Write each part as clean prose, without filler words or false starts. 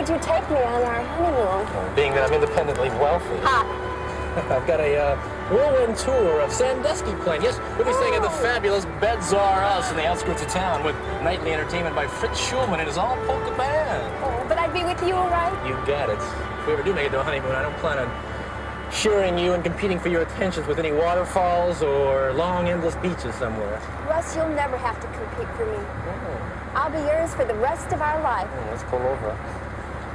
would you take me on our honeymoon? Being that I'm independently wealthy. Ha! I've got a whirlwind tour of Sandusky planned. Yes, we'll be staying at the fabulous Bedzar House in the outskirts of town with nightly entertainment by Fritz Schulman and his all-polka band. Oh, but I'd be with you, all right? You got it. If we ever do make it to a honeymoon, I don't plan on sharing you and competing for your attentions with any waterfalls or long, endless beaches somewhere. Russ, you'll never have to compete for me. Oh. I'll be yours for the rest of our life. Oh, let's pull over.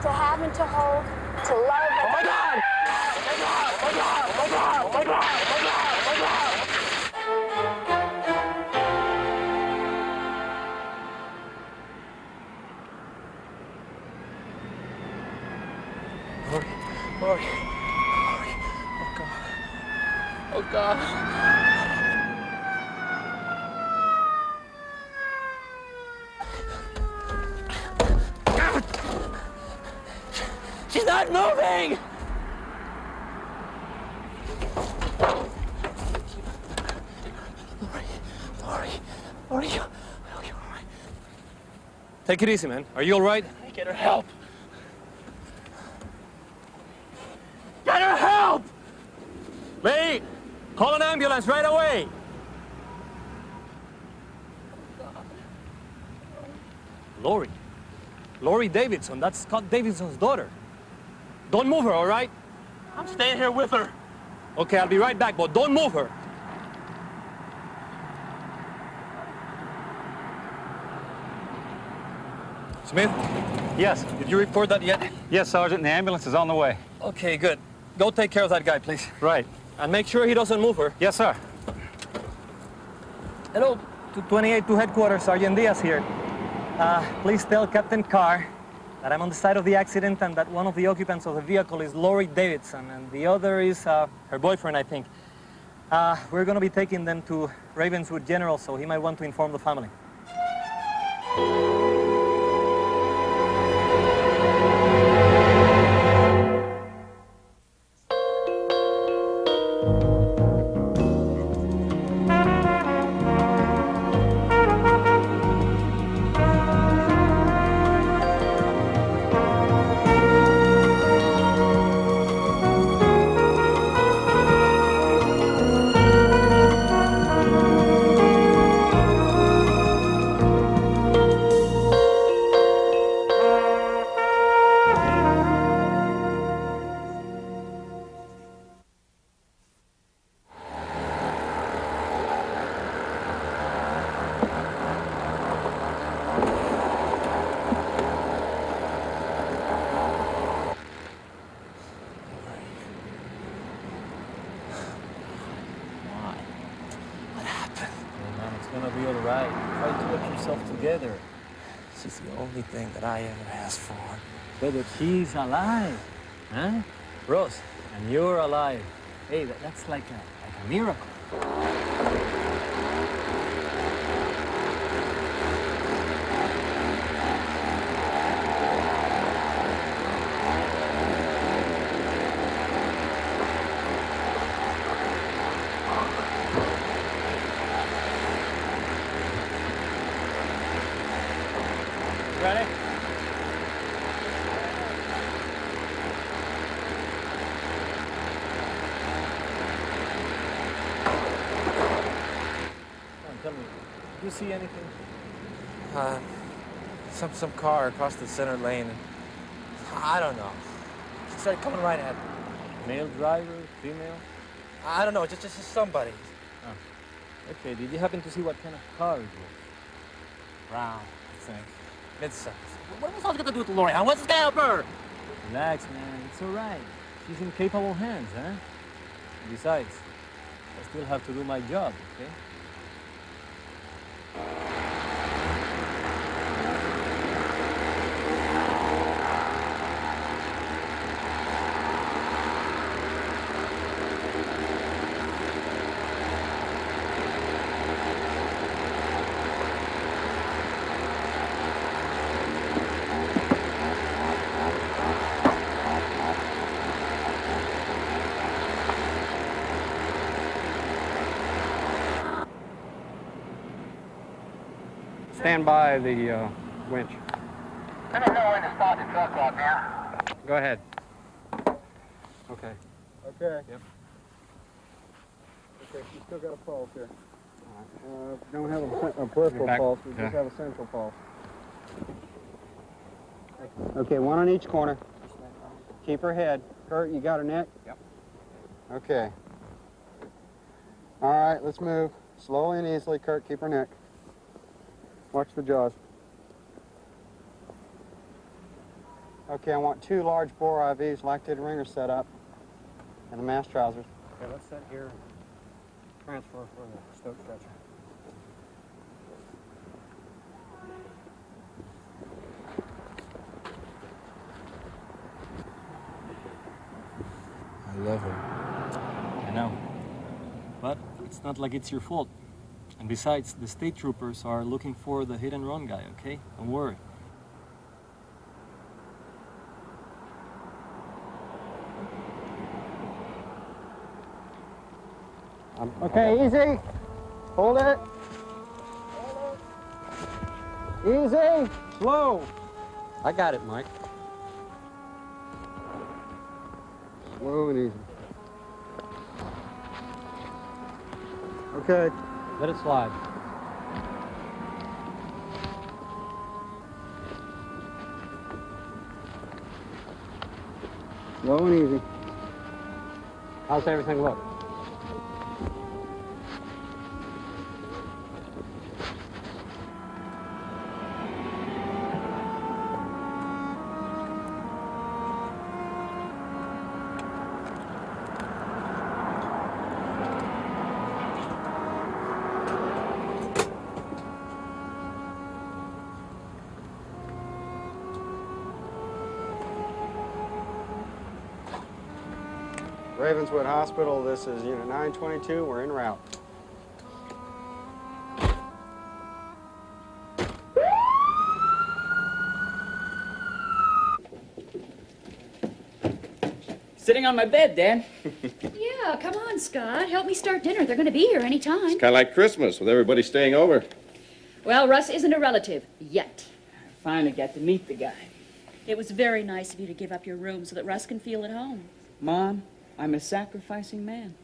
To have and to hold, to love and... Oh, my God! Oh, my God! Oh, my God! Oh, my God! Oh, my God! Oh, my God! Oh, my God! Lori. Oh, God. She's not moving! Lori, you all right? Take it easy, man. Are you all right? Get her help. Get her help! Lee, call an ambulance right away. Lori Davidson. That's Scott Davidson's daughter. Don't move her, all right? I'm staying here with her. Okay, I'll be right back, but don't move her. Smith? Yes. Did you report that yet? Yes, Sergeant. The ambulance is on the way. Okay, good. Go take care of that guy, please. Right. And make sure he doesn't move her. Yes, sir. Hello, 28 to headquarters, Sergeant Diaz here. Please tell Captain Carr that I'm on the site of the accident and that one of the occupants of the vehicle is Lori Davidson and the other is her boyfriend, I think. We're going to be taking them to Ravenswood General, so he might want to inform the family. She's the only thing that I ever asked for. But she's alive, huh? Rose, and you're alive. Hey, that's like a miracle. Ready? Tell me, did you see anything? Some car across the center lane. I don't know. She started coming right at me. Male driver, female? I don't know, just somebody. Oh. Okay, did you happen to see what kind of car it was? Brown, I think. Mid-size. What am I supposed to do with Lori? I want to help her. Relax, man. It's all right. She's in capable hands, huh? Besides, I still have to do my job, okay? Stand by the winch. Let me know when to start the truck up now. Go ahead. Okay. Okay. Yep. Okay, you still got a pulse here. Don't have a peripheral Back. pulse, we Yeah. just have a central pulse. Okay, one on each corner. Keep her head. Kurt, you got her neck? Yep. Okay. All right, let's move. Slowly and easily. Kurt, keep her neck. Watch the jaws. Okay, I want 2 large bore IVs, lactated ringer set up, and the mask trousers. Okay, let's set here. Transfer for the stoke stretcher. I love her. I know. But it's not like it's your fault. And besides, the state troopers are looking for the hit and run guy, okay? Don't worry. Okay, easy. Hold it. Easy. Slow. I got it, Mike. Slow and easy. Okay. Let it slide. Slow and easy. How's everything look? Ravenswood Hospital, this is Unit 922. We're en route. Sitting on my bed, Dan. Yeah, come on, Scott. Help me start dinner. They're going to be here any time. It's kind of like Christmas with everybody staying over. Well, Russ isn't a relative yet. I finally got to meet the guy. It was very nice of you to give up your room so that Russ can feel at home. Mom, I'm a sacrificing man.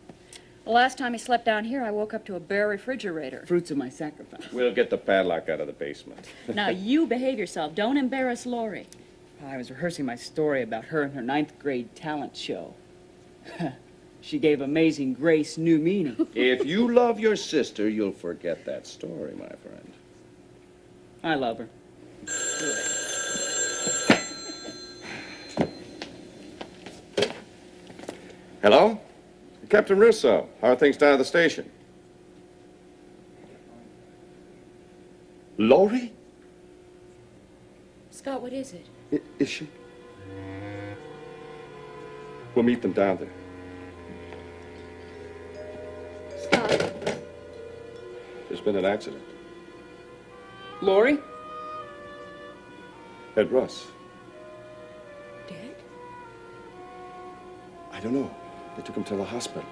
The last time he slept down here, I woke up to a bare refrigerator. Fruits of my sacrifice. We'll get the padlock out of the basement. Now, you behave yourself. Don't embarrass Lori. I was rehearsing my story about her and her 9th grade talent show. She gave Amazing Grace new meaning. If you love your sister, you'll forget that story, my friend. I love her. Hello? Captain Russo. How are things down at the station? Lori? Scott, what is it? Is she? We'll meet them down there. Scott. There's been an accident. Lori? Ed Russ. Dead? I don't know. They took him to the hospital.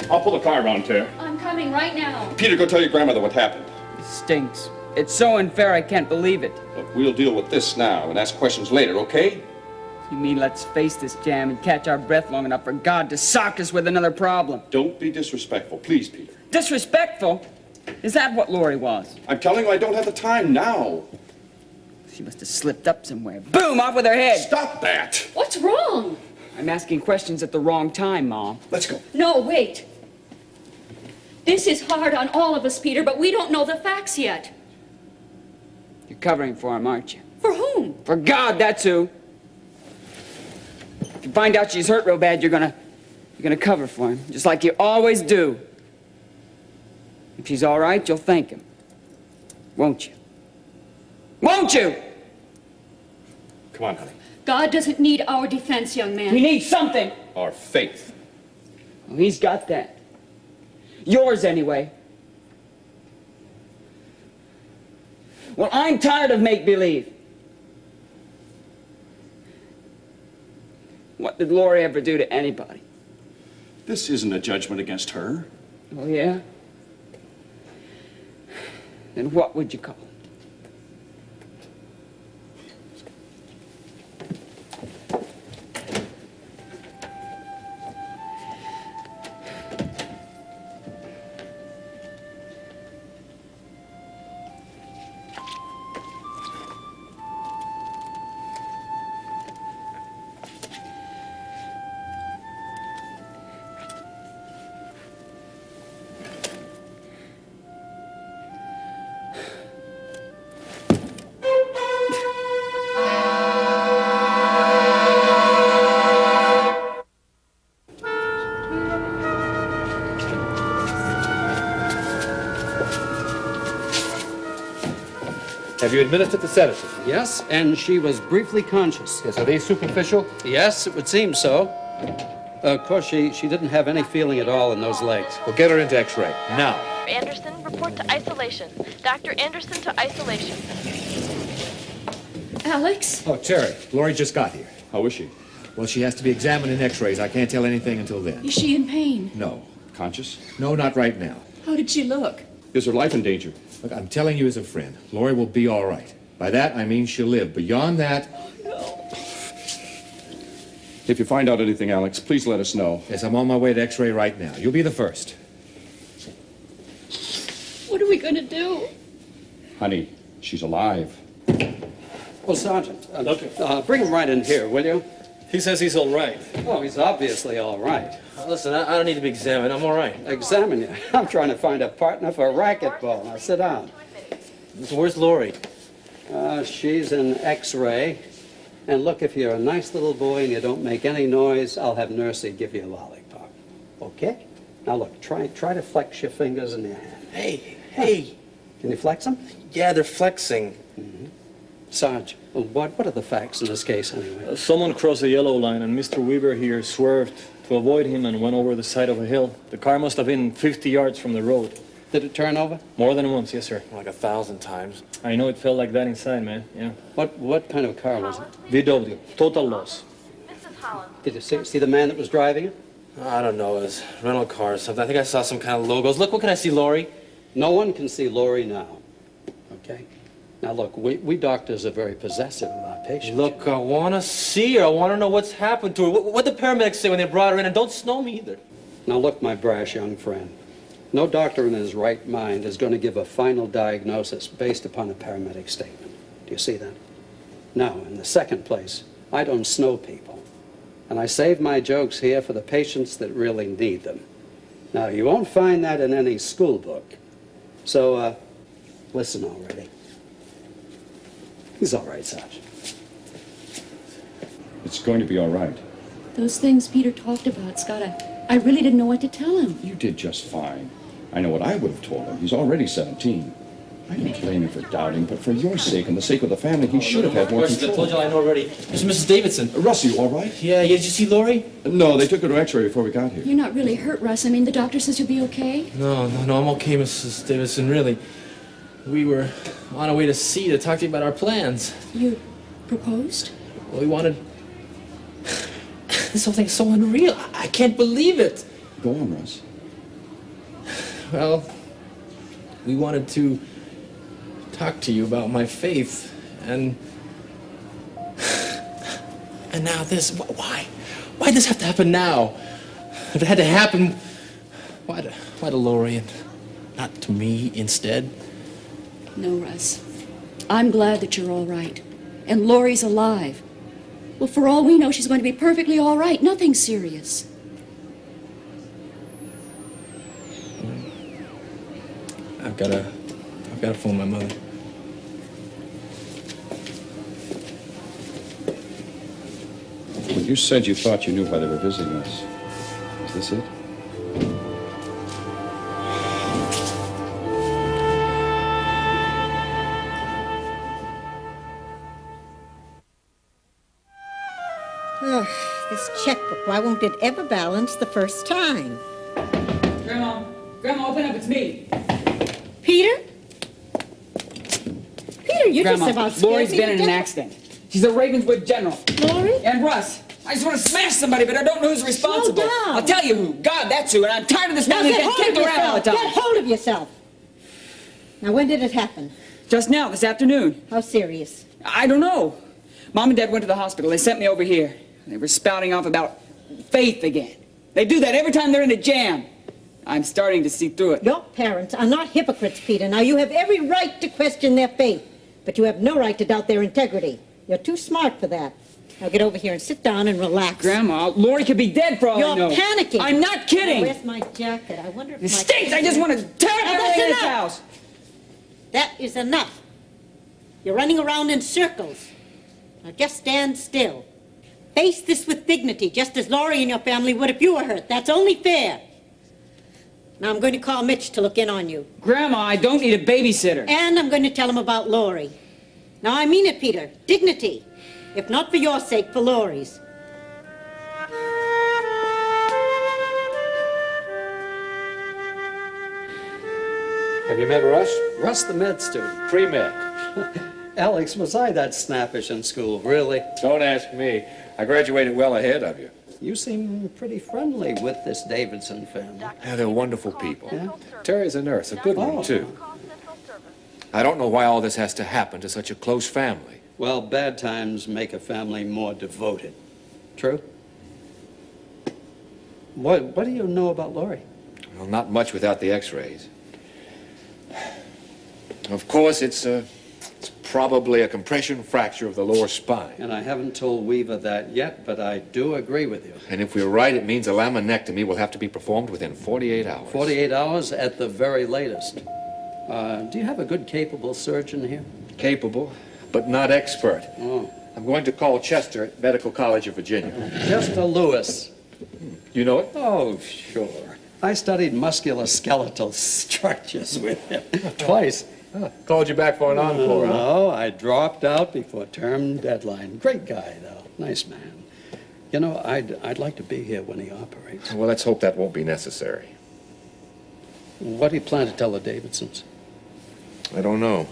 I'll pull the car around, Tara. I'm coming right now. Peter, go tell your grandmother what happened. It stinks. It's so unfair I can't believe it. Look, we'll deal with this now and ask questions later, okay? You mean let's face this jam and catch our breath long enough for God to sock us with another problem? Don't be disrespectful, please, Peter. Disrespectful? Is that what Lori was? I'm telling you, I don't have the time now. She must have slipped up somewhere. Boom! Off with her head! Stop that! What's wrong? I'm asking questions at the wrong time, Mom. Let's go. No, wait. This is hard on all of us, Peter, but we don't know the facts yet. You're covering for him, aren't you? For whom? For God, that's who. If you find out she's hurt real bad, you're gonna cover for him, just like you always do. If she's all right, you'll thank him. Won't you? Won't you? Come on, honey. God doesn't need our defense, young man. He needs something. Our faith. Well, he's got that. Yours, anyway. Well, I'm tired of make-believe. What did Lori ever do to anybody? This isn't a judgment against her. Oh, yeah? Then what would you call it? Have you administered the sedative? Yes, and she was briefly conscious. Yes, are they superficial? Yes, it would seem so. Of course, she didn't have any feeling at all in those legs. Well, get her into X-ray, now. Anderson, report to isolation. Dr. Anderson to isolation. Alex? Oh, Terry, Lori just got here. How is she? Well, she has to be examined in X-rays. I can't tell anything until then. Is she in pain? No. Conscious? No, not right now. How did she look? Is her life in danger? Look, I'm telling you as a friend, Lori will be all right. By that, I mean she'll live. Beyond that... If you find out anything, Alex, please let us know. Yes, I'm on my way to X-ray right now. You'll be the first. What are we going to do? Honey, she's alive. Well, Sergeant, bring him right in here, will you? He says he's all right. Oh, he's obviously all right. Listen, I don't need to be examined. I'm all right. Examine you? I'm trying to find a partner for racquetball. Now, sit down. So where's Lori? She's in X-ray. And look, if you're a nice little boy and you don't make any noise, I'll have Nursey give you a lollipop. Okay? Now, look, try to flex your fingers in your hand. Hey. Can you flex them? Yeah, they're flexing. Sarge, what are the facts in this case, anyway? Someone crossed the yellow line, and Mr. Weaver here swerved to avoid him and went over the side of a hill. The car must have been 50 yards from the road. Did it turn over? More than once, yes, sir. Like 1,000 times. I know it felt like that inside, man, yeah. What kind of car was it? VW, total loss. Mrs. Holland. Did you see the man that was driving it? I don't know. It was a rental car or something. I think I saw some kind of logos. Look, what can I see, Lori? No one can see Lori now, okay? Now, look, we doctors are very possessive of our patients. Look, I want to see her. I want to know what's happened to her. What the paramedics say when they brought her in, and don't snow me either. Now, look, my brash young friend. No doctor in his right mind is going to give a final diagnosis based upon a paramedic statement. Do you see that? Now, in the second place, I don't snow people. And I save my jokes here for the patients that really need them. Now, you won't find that in any school book. So, listen already. He's all right, Sarge. It's going to be all right. Those things Peter talked about, Scott, I really didn't know what to tell him. You did just fine. I know what I would have told him. He's already 17. I don't blame him for doubting, but for your sake and the sake of the family, he should have had more control. I told you I know already. It's Mrs. Davidson. Russ, you all right? Yeah, did you see Lori? No, they took her to X-ray before we got here. You're not really hurt, Russ. I mean, the doctor says you'll be okay. No, I'm okay, Mrs. Davidson, really. We were on our way to sea to talk to you about our plans. You proposed? Well, we wanted... This whole thing's so unreal. I can't believe it. Go on, Russ. Well, we wanted to talk to you about my faith, and now this. Why does this have to happen now? If it had to happen, why to Lori and not to me instead? No, Russ. I'm glad that you're all right. And Lori's alive. Well, for all we know, she's going to be perfectly all right. Nothing serious. I've got to phone my mother. Well, you said you thought you knew why they were visiting us. Is this it? Ugh, this checkbook, why won't it ever balance the first time? Grandma, open up, it's me. Peter? Peter, you Grandma, just about scared Lori's me been to in an death. accident. She's a Ravenswood general. Lori? And Russ, I just want to smash somebody, but I don't know who's responsible. Slow down. I'll tell you who. God, that's who. And I'm tired of this family Now getting kicked around all the time. Get hold of yourself. Now, when did it happen? Just now, this afternoon. How serious? I don't know. Mom and Dad went to the hospital. They sent me over here. They were spouting off about faith again. They do that every time they're in a jam. I'm starting to see through it. Your parents are not hypocrites, Peter. Now, you have every right to question their faith, but you have no right to doubt their integrity. You're too smart for that. Now get over here and sit down and relax. Grandma, Lori could be dead for all I know. You're panicking. I'm not kidding. Now, where's my jacket? I wonder if It stinks. I just want to tear up everything in this house. That is enough. You're running around in circles. Now just stand still. Face this with dignity, just as Lori and your family would if you were hurt. That's only fair. Now I'm going to call Mitch to look in on you. Grandma, I don't need a babysitter. And I'm going to tell him about Lori. Now I mean it, Peter. Dignity. If not for your sake, for Lori's. Have you met Russ? Russ, the med student. Pre-med. Alex, was I that snappish in school, really? Don't ask me. I graduated well ahead of you. You seem pretty friendly with this Davidson family. Yeah, they're wonderful people. Yeah? Terry's a nurse, a good one, too. I don't know why all this has to happen to such a close family. Well, bad times make a family more devoted. True? What do you know about Lori? Well, not much without the x-rays. Of course, it's probably a compression fracture of the lower spine. And I haven't told Weaver that yet, but I do agree with you. And if we're right, it means a laminectomy will have to be performed within 48 hours. 48 hours at the very latest. Do you have a good, capable surgeon here? Capable, but not expert. Oh. I'm going to call Chester at Medical College of Virginia. Chester Lewis. You know it? Oh, sure. I studied musculoskeletal structures with him twice. Called you back for an encore, huh? No, I dropped out before term deadline. Great guy, though. Nice man. You know, I'd like to be here when he operates. Well, let's hope that won't be necessary. What do you plan to tell the Davidsons? I don't know.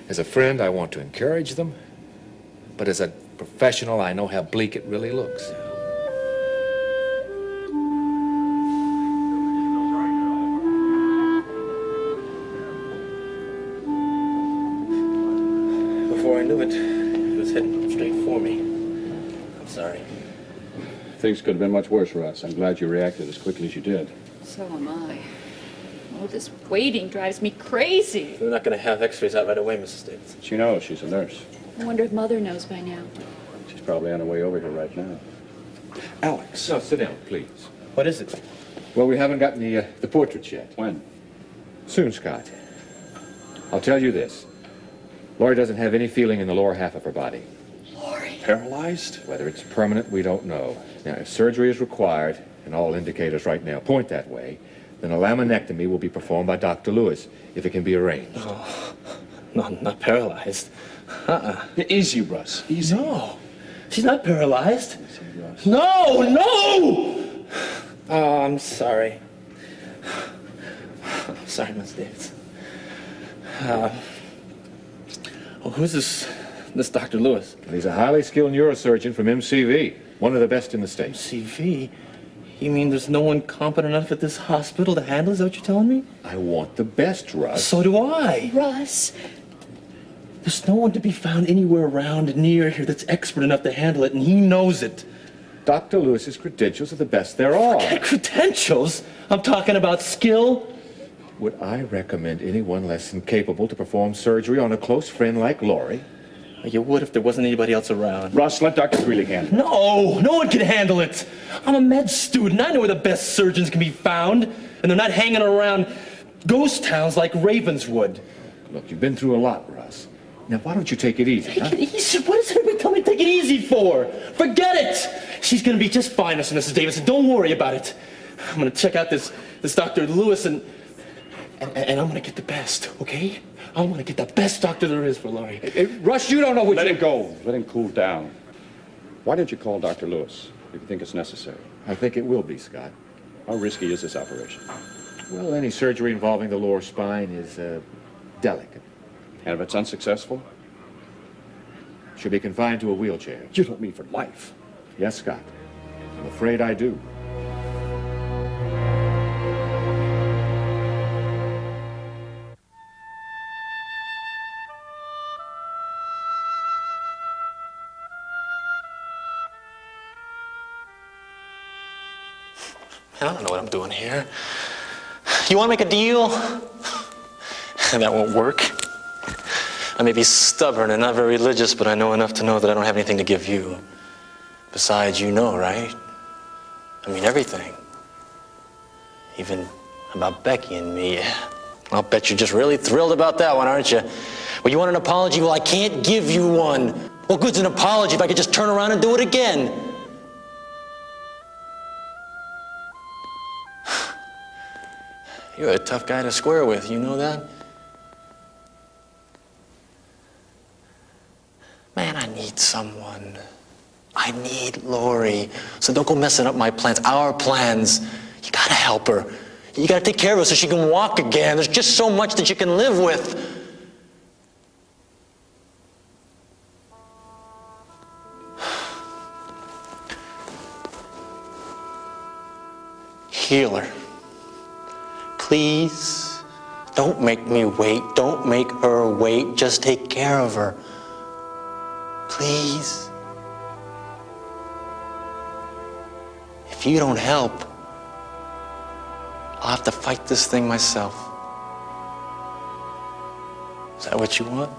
As a friend, I want to encourage them. But as a professional, I know how bleak it really looks. Before I knew it, he was heading straight for me. I'm sorry. Things could have been much worse, Russ. I'm glad you reacted as quickly as you did. So am I. Oh, this waiting drives me crazy. We're not going to have x-rays out right away, Mrs. Davidson. She knows. She's a nurse. I wonder if Mother knows by now. She's probably on her way over here right now. Alex. No, sit down, please. What is it? Well, we haven't gotten the portraits yet. When? Soon, Scott. I'll tell you this. Lori doesn't have any feeling in the lower half of her body. Lori. Paralyzed? Whether it's permanent, we don't know. Now, if surgery is required, and all indicators right now point that way, then a laminectomy will be performed by Dr. Lewis, if it can be arranged. Oh, no, not paralyzed. Easy, Russ. Easy. No, she's not paralyzed. Easy, Russ. No, no! Oh, I'm sorry. Sorry, Miss Davidson. Who's this Dr. Lewis? He's a highly skilled neurosurgeon from MCV, one of the best in the state. MCV? You mean there's no one competent enough at this hospital to handle it? Is that what you're telling me? I want the best, Russ. So do I. Russ. There's no one to be found anywhere around near here that's expert enough to handle it, and he knows it. Dr. Lewis's credentials are the best there are. Forget credentials. I'm talking about skill. Would I recommend anyone less than capable to perform surgery on a close friend like Lori? You would if there wasn't anybody else around. Russ, let Dr. Greeley handle it. No one can handle it. I'm a med student. I know where the best surgeons can be found, and they're not hanging around ghost towns like Ravenswood. Look, you've been through a lot, Russ. Now, why don't you take it easy, Take it easy? What does everybody tell me to take it easy for? Forget it. She's going to be just fine, Mrs. Davidson. Don't worry about it. I'm going to check out this Dr. Lewis, and I'm going to get the best, okay? I want to get the best doctor there is for Lori. Russ, you don't know what Let him go. Let him cool down. Why don't you call Dr. Lewis if you think it's necessary? I think it will be, Scott. How risky is this operation? Well, any surgery involving the lower spine is delicate. And if it's unsuccessful? Should be confined to a wheelchair. You don't mean for life. Yes, Scott. I'm afraid I do. I don't know what I'm doing here. You want to make a deal? That won't work. I may be stubborn and not very religious, but I know enough to know that I don't have anything to give you. Besides, you know, right? I mean, everything. Even about Becky and me. I'll bet you're just really thrilled about that one, aren't you? Well, you want an apology? Well, I can't give you one. What good's an apology if I could just turn around and do it again? You're a tough guy to square with, you know that? Man, I need someone. I need Lori. So don't go messing up my plans, our plans. You gotta help her. You gotta take care of her so she can walk again. There's just so much that you can live with. Heal her. Please, don't make me wait. Don't make her wait. Just take care of her. Please. If you don't help, I'll have to fight this thing myself. Is that what you want?